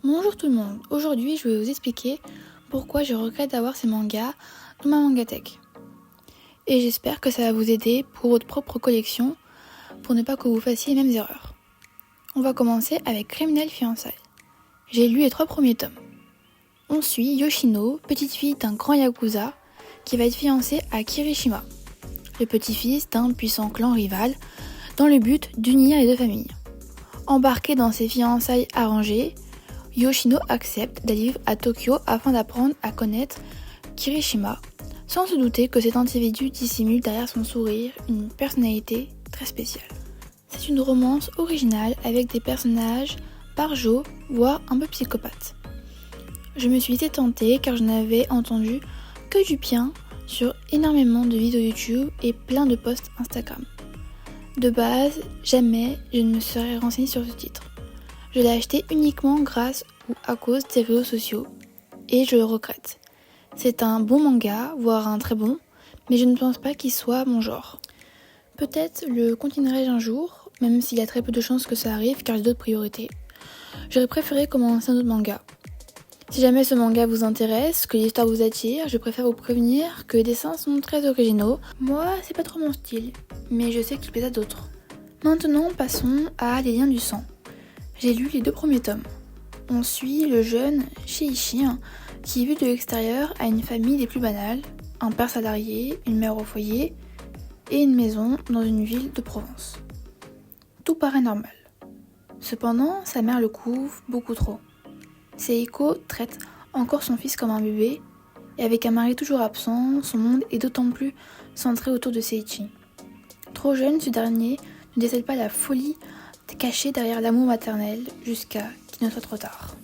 Bonjour tout le monde, aujourd'hui je vais vous expliquer pourquoi je regrette d'avoir ces mangas dans ma mangatech. Et j'espère que ça va vous aider pour votre propre collection, pour ne pas que vous fassiez les mêmes erreurs. On va commencer avec Criminel Fiançailles. J'ai lu les 3 premiers tomes. On suit Yoshino, petite fille d'un grand yakuza, qui va être fiancée à Kirishima, le petit-fils d'un puissant clan rival, dans le but d'unir les deux familles. Embarqué dans ces fiançailles arrangées, Yoshino accepte d'aller vivre à Tokyo afin d'apprendre à connaître Kirishima, sans se douter que cet individu dissimule derrière son sourire une personnalité très spéciale. C'est une romance originale avec des personnages barjots, voire un peu psychopathes. Je me suis été tentée car je n'avais entendu que du bien sur énormément de vidéos YouTube et plein de posts Instagram. De base, jamais je ne me serais renseignée sur ce titre. Je l'ai acheté uniquement grâce ou à cause des réseaux sociaux et je le regrette. C'est un bon manga, voire un très bon, mais je ne pense pas qu'il soit mon genre. Peut-être le continuerai-je un jour, même s'il y a très peu de chances que ça arrive car j'ai d'autres priorités. J'aurais préféré commencer un autre manga. Si jamais ce manga vous intéresse, que l'histoire vous attire, je préfère vous prévenir que les dessins sont très originaux. Moi, c'est pas trop mon style, mais je sais qu'il plaît à d'autres. Maintenant, passons à Les Liens du sang. J'ai lu les 2 premiers tomes. On suit le jeune Sheiichi qui, vu de l'extérieur, a une famille des plus banales, un père salarié, une mère au foyer et une maison dans une ville de Provence. Tout paraît normal. Cependant, sa mère le couvre beaucoup trop. Seiko traite encore son fils comme un bébé et avec un mari toujours absent, son monde est d'autant plus centré autour de Seiichi. Trop jeune, ce dernier ne décèle pas la folie cachée derrière l'amour maternel jusqu'à qu'il ne soit trop tard.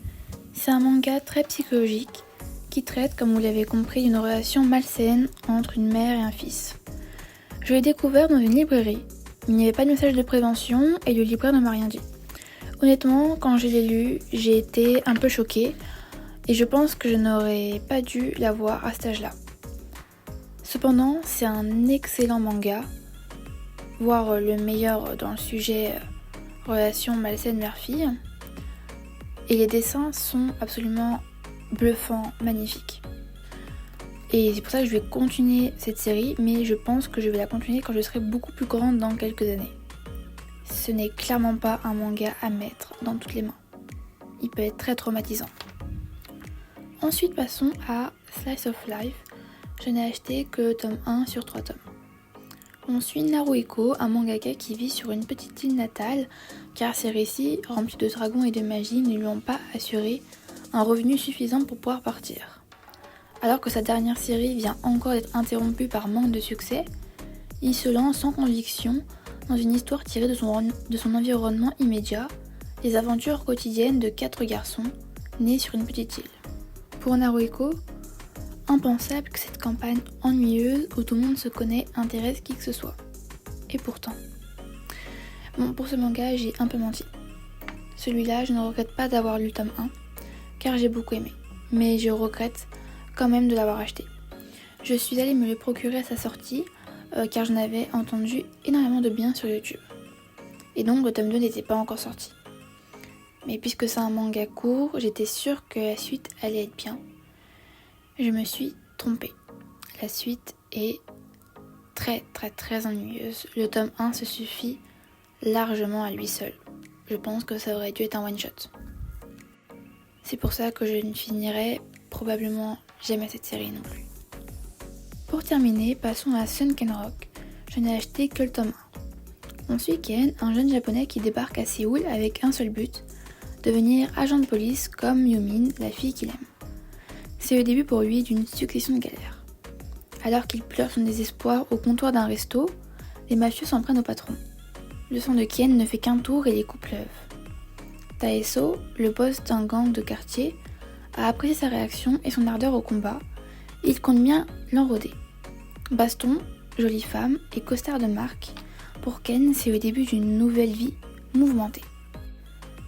C'est un manga très psychologique qui traite, comme vous l'avez compris, d'une relation malsaine entre une mère et un fils. Je l'ai découvert dans une librairie. Il n'y avait pas de message de prévention et le libraire ne m'a rien dit. Honnêtement, quand je l'ai lu, j'ai été un peu choquée et je pense que je n'aurais pas dû l'avoir à cet âge-là. Cependant, c'est un excellent manga, voire le meilleur dans le sujet relation malsaine mère-fille. Et les dessins sont absolument bluffants, magnifiques. Et c'est pour ça que je vais continuer cette série, mais je pense que je vais la continuer quand je serai beaucoup plus grande dans quelques années. Ce n'est clairement pas un manga à mettre dans toutes les mains. Il peut être très traumatisant. Ensuite, passons à Slice of Life. Je n'ai acheté que le tome 1 sur 3 tomes. On suit Naruhiko, un mangaka qui vit sur une petite île natale, car ses récits, remplis de dragons et de magie, ne lui ont pas assuré un revenu suffisant pour pouvoir partir. Alors que sa dernière série vient encore d'être interrompue par manque de succès, il se lance sans conviction dans une histoire tirée de son environnement immédiat, les aventures quotidiennes de 4 garçons nés sur une petite île. Pour Naruhiko, impensable que cette campagne ennuyeuse où tout le monde se connaît intéresse qui que ce soit. Et pourtant. Bon, pour ce manga, j'ai un peu menti. Celui-là, je ne regrette pas d'avoir lu le tome 1, car j'ai beaucoup aimé. Mais je regrette quand même de l'avoir acheté. Je suis allée me le procurer à sa sortie, car j'en avais entendu énormément de bien sur YouTube. Et donc, le tome 2 n'était pas encore sorti. Mais puisque c'est un manga court, j'étais sûre que la suite allait être bien. Je me suis trompée. La suite est très ennuyeuse. Le tome 1 se suffit largement à lui seul. Je pense que ça aurait dû être un one-shot. C'est pour ça que je ne finirai probablement jamais cette série non plus. Pour terminer, passons à Sunken Rock. Je n'ai acheté que le tome 1. On suit Ken, un jeune japonais qui débarque à Séoul avec un seul but, devenir agent de police comme Yumin, la fille qu'il aime. C'est le début pour lui d'une succession de galères. Alors qu'il pleure son désespoir au comptoir d'un resto, les mafieux s'en prennent au patron. Le sang de Ken ne fait qu'un tour et les coups pleuvent. Taeso, le boss d'un gang de quartier, a apprécié sa réaction et son ardeur au combat, et il compte bien l'enrôder. Baston, jolie femme et costard de marque, pour Ken c'est le début d'une nouvelle vie mouvementée.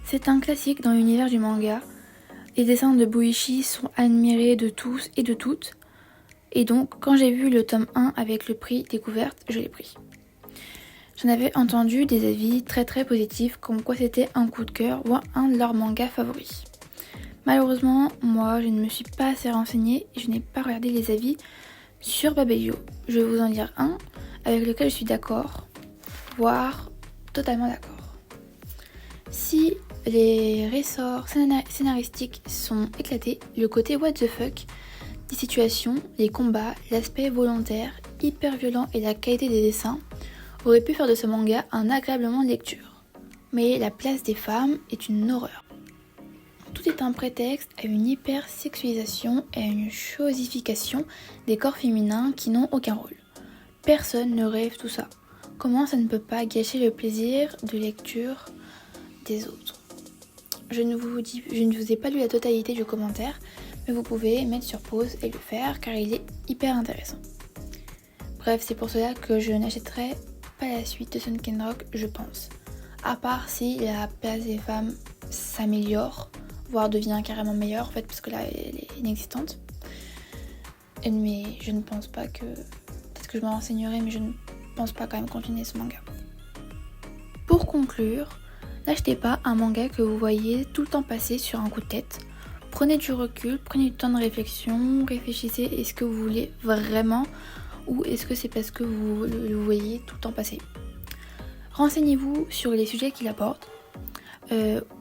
C'est un classique dans l'univers du manga. Les dessins de Boichi sont admirés de tous et de toutes, et donc quand j'ai vu le tome 1 avec le prix découverte, je l'ai pris. J'en avais entendu des avis très positifs comme quoi c'était un coup de cœur ou un de leurs mangas favoris. Malheureusement, moi je ne me suis pas assez renseignée et je n'ai pas regardé les avis sur Babelio. Je vais vous en lire un avec lequel je suis d'accord, voire totalement d'accord. Si les ressorts scénaristiques sont éclatés, le côté what the fuck des situations, les combats, l'aspect volontaire, hyper violent et la qualité des dessins auraient pu faire de ce manga un agréable moment de lecture. Mais la place des femmes est une horreur. Tout est un prétexte à une hypersexualisation et à une chosification des corps féminins qui n'ont aucun rôle. Personne ne rêve tout ça. Comment ça ne peut pas gâcher le plaisir de lecture des autres? Je ne vous ai pas lu la totalité du commentaire, mais vous pouvez mettre sur pause et le faire car il est hyper intéressant. Bref, c'est pour cela que je n'achèterai pas la suite de Sunken Rock, je pense. À part si la place des femmes s'améliore, voire devient carrément meilleure en fait, parce que là elle est inexistante. Mais je ne pense pas que... Peut-être que je me renseignerai, mais je ne pense pas quand même continuer ce manga. Pour conclure, n'achetez pas un manga que vous voyez tout le temps passer sur un coup de tête. Prenez du recul, prenez du temps de réflexion, réfléchissez, est-ce que vous voulez vraiment ou est-ce que c'est parce que vous le voyez tout le temps passer. Renseignez-vous sur les sujets qu'il aborde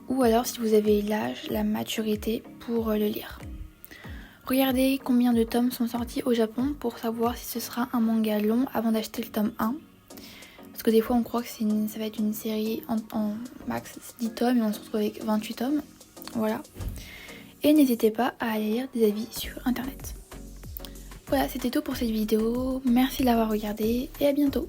ou alors si vous avez l'âge, la maturité pour le lire. Regardez combien de tomes sont sortis au Japon pour savoir si ce sera un manga long avant d'acheter le tome 1. Parce que des fois on croit que ça va être une série en max 10 tomes et on se retrouve avec 28 tomes. Voilà. Et n'hésitez pas à aller lire des avis sur internet. Voilà, c'était tout pour cette vidéo. Merci de l'avoir regardée et à bientôt.